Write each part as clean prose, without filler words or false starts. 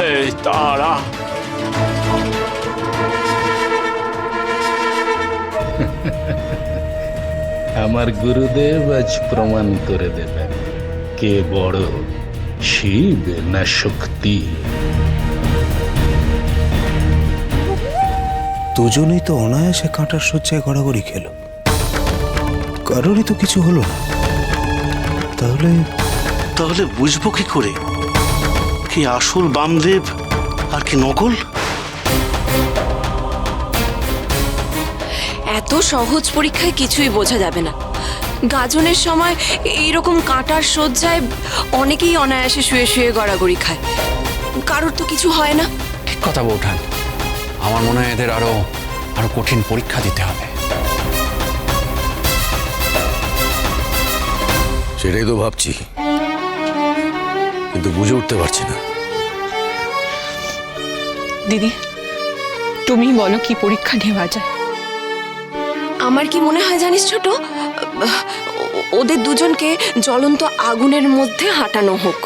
এই তারা। আমার গুরুদেব আজ প্রমাণ করে দেবেন কে বড়, শিব না শক্তি। দুজনেই তো অনায়াসে কাঁটার শয্যায় গড়াগড়ি খেল, কারোরই তো কিছু হলো না। তাহলে তাহলে বুঝবো কি করে কি আসল বামদেব আর কি নকল? এত সহজ পরীক্ষায় কিছুই বোঝা যাবে না। গাজনের সময় এইরকম কাঁটার শয্যায় অনেকেই অনায়াসে শুয়ে শুয়ে গড়াগড়ি খায়, কারোর তো কিছু হয় না। ঠিক কথা বৌঠান, আমার মনে হয় এদের আরো কঠিন পরীক্ষা দিতে হবে। সেটাই তো ভাবছি, কিন্তু বুঝে উঠতে পারছি না। দিদি, তুমি বলো কি পরীক্ষা নেওয়া যায়? আমার কি মনে হয় জানিস ছোট, ওদের দুজনকে জ্বলন্ত আগুনের মধ্যে হাঁটানো হোক।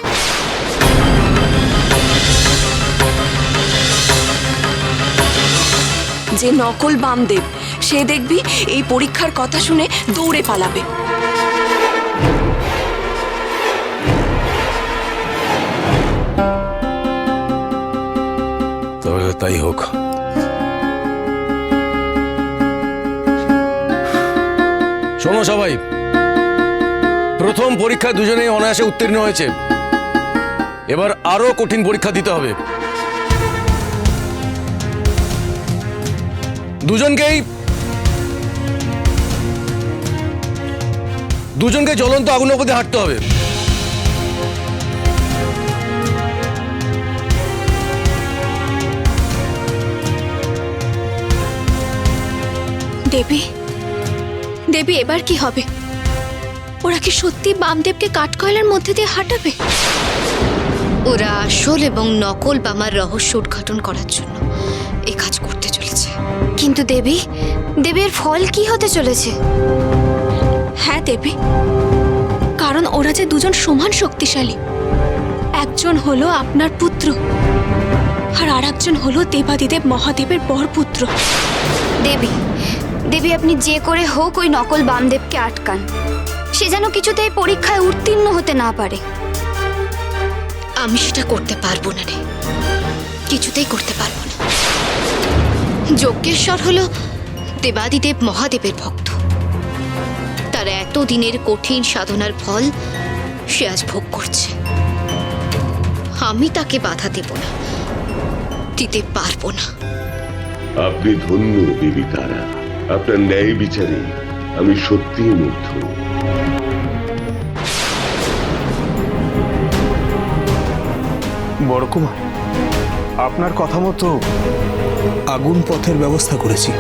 যে নকল বামদেব সে দেখবি এই পরীক্ষার কথা শুনে দৌড়ে পালাবে। তবে তাই হোক। শোনো সবাই, প্রথম পরীক্ষায় দুজনেই অনায়াসে উত্তীর্ণ হয়েছে, এবার আরো কঠিন পরীক্ষা দিতে হবে। দুজনকে জ্বলন্ত আগুনের উপর দিয়ে হাঁটতে হবে। দেবী, দেবী এবার কি হবে? ওরা কি সত্যি বামদেবকে কাঠকয়লার মধ্যে দিয়ে হাঁটাবে? ওরা আসল এবং নকল বামার রহস্য উদ্ঘাটন করার জন্য এই কাজ করতে চলেছে। কিন্তু দেবী, দেবীর ফল কি হতে চলেছে? হ্যাঁ দেবী, কারণ ওরা যে দুজন সমান শক্তিশালী। একজন হলো আপনার পুত্র আর আরেকজন হলো দেবাদিদেব মহাদেবের বরপুত্র। দেবী, দেবী আপনি যে করে হোক ওই নকল বামদেবকে আটকান, সে যেন কিছুতেই পরীক্ষায় উত্তীর্ণ হতে না পারে। আমি সেটা করতে পারবো না রে, কিছুতেই করতে পারবো না। যজ্ঞেশ্বর হলো দেবাদিদেব মহাদেবের ভক্ত, তার এতদিনের কঠিন সাধনার ফল সে আজ ভোগ করছে। আমি তাকে বাধা দেব না, দিতে পারবো না। আপনি ধন্য দেবী তারা, আপনার ন্যায় বিচারে আমি সত্যিই মুগ্ধ। বড় কুমার, আপনার কথা মতো আগুন পথের ব্যবস্থা করেছি।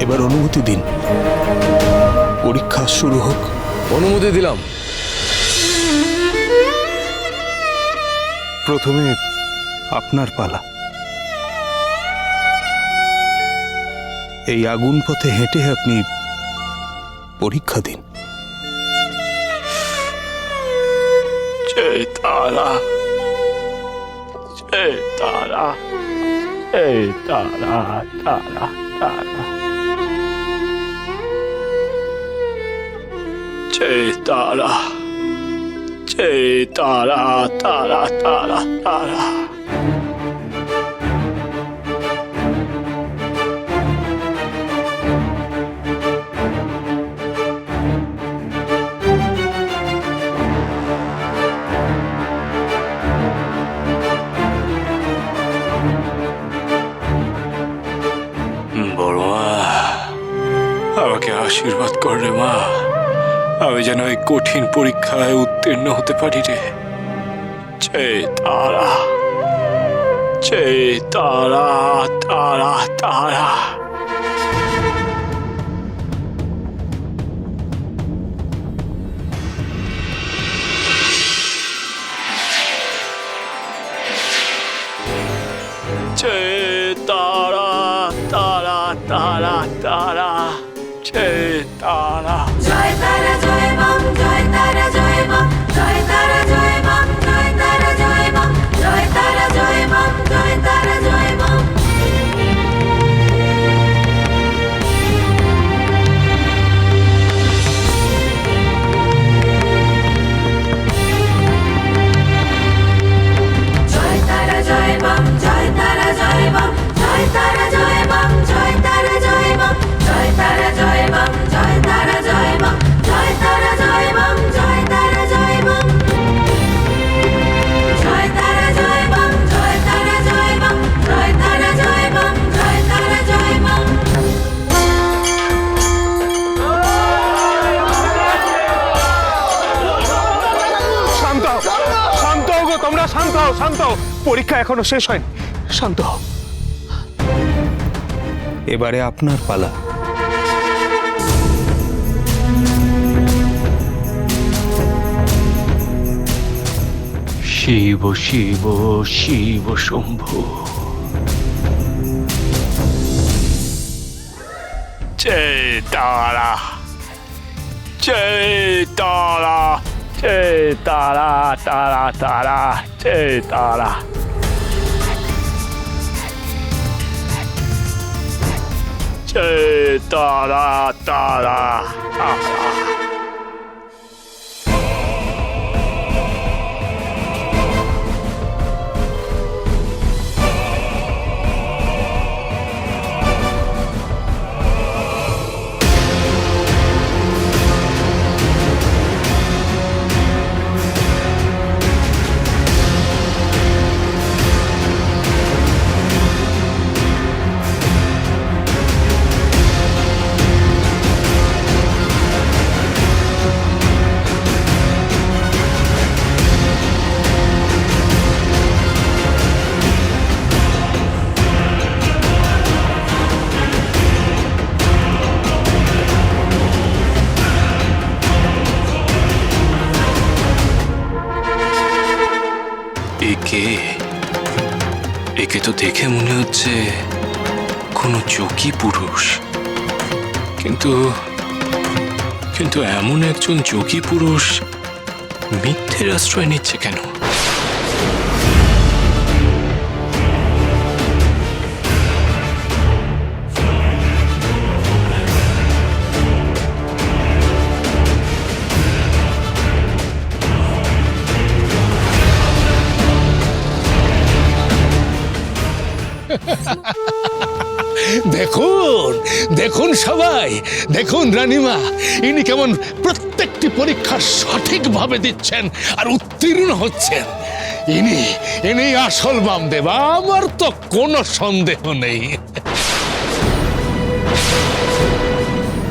এবার অনুমতি দিন, পরীক্ষা শুরু হোক। অনুমতি দিলাম। প্রথমে আপনার পালা। এই আগুন পথে হেঁটে আপনি পরীক্ষা দিন। জয় তারা, জয় তারা, জয় তারা, তারা তারা, জয় তারা, জয় তারা, তারা তারা তারা। আমাকে আশীর্বাদ কর রে মা, আমি যেন এই কঠিন পরীক্ষায় উত্তীর্ণ হতে পারি রে। জয় তারা, জয় তারা, তারা তারা। जय तारा तारा तारा तारा जय तारा जय तारा जय बम जय तारा जय बम जय तारा जय बम जय तारा जय बम जय तारा শান্ত হও, পরীক্ষা এখনো শেষ হয়নি। শান্ত হও। এবারে আপনার পালা। শিব শিব শিব শম্ভু, জয় তারা, জয় তারা, জয় তারা, তারা তারা, জয় তারা। জয় তারা, তারা, তারা। একে তো দেখে মনে হচ্ছে কোনো যোগী পুরুষ, কিন্তু এমন একজন যোগী পুরুষ মিথ্যের আশ্রয় নিচ্ছে কেন? দেখুন দেখুন সবাই, দেখুন রানীমা, ইনি কেমন প্রত্যেকটি পরীক্ষা সঠিকভাবে দিচ্ছেন আর উত্তীর্ণ হচ্ছেন। ইনি আসল বামদেব, আমার তো কোনো সন্দেহ নেই।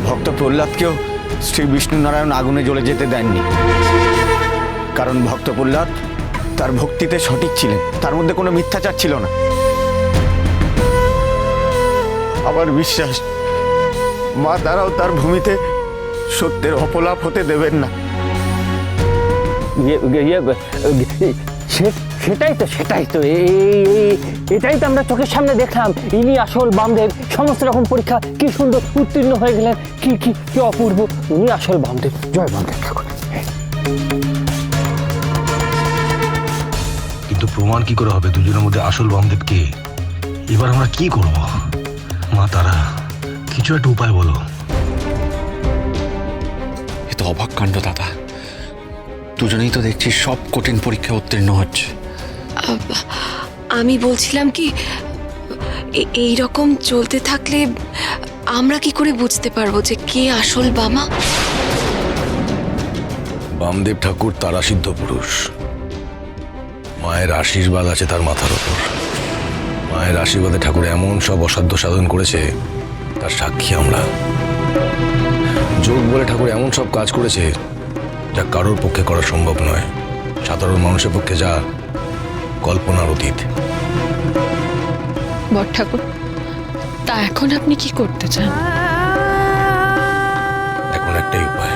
ভক্ত প্রহ্লাদকেও শ্রী বিষ্ণু নারায়ণ আগুনে জ্বলে যেতে দেননি, কারণ ভক্ত প্রহ্লাদ তার ভক্তিতে সঠিক ছিলেন, তার মধ্যে কোনো মিথ্যাচার ছিল না। আমার বিশ্বাস মা তারাও তার ভূমিতে সত্যের অপলাপ হতে দেবেন না। সেটাই তো এটাই তো আমরা চোখের সামনে দেখলাম। ইনি আসল বামদেব, সমস্ত রকম পরীক্ষা কি সুন্দর উত্তীর্ণ হয়ে গেলেন, কি কি কি অপূর্ব। উনি আসল বামদেব। জয় বামদেব ঠাকুর। কিন্তু প্রমাণ কি করে হবে দুজনের মধ্যে আসল বামদেব কে? এবার আমরা কি করব? মা তারা, কিছু একটা উপায় বলো। এ তো অবাক কাণ্ড দাদা, দুজনেই তো দেখছি সব কঠিন পরীক্ষা উত্তীর্ণ হচ্ছে। আমি বলছিলাম কি, এই রকম চলতে থাকলে আমরা কি করে বুঝতে পারবো যে কে আসল বামা? বামদেব ঠাকুর তারা সিদ্ধ পুরুষ, মায়ের আশীর্বাদ আছে তার মাথার ওপর। মায়ের আশীর্বাদে ঠাকুর এমন সব অসাধ্য সাধন করেছে, তার সাক্ষী আমরা। যোগ বলে ঠাকুর এমন সব কাজ করেছে যা কারোর পক্ষে করা সম্ভব নয়, সাধারণ মানুষের পক্ষে যা কল্পনার অতীত। বড় ঠাকুর, তা এখন আপনি কি করতে চান? এখন একটাই উপায়,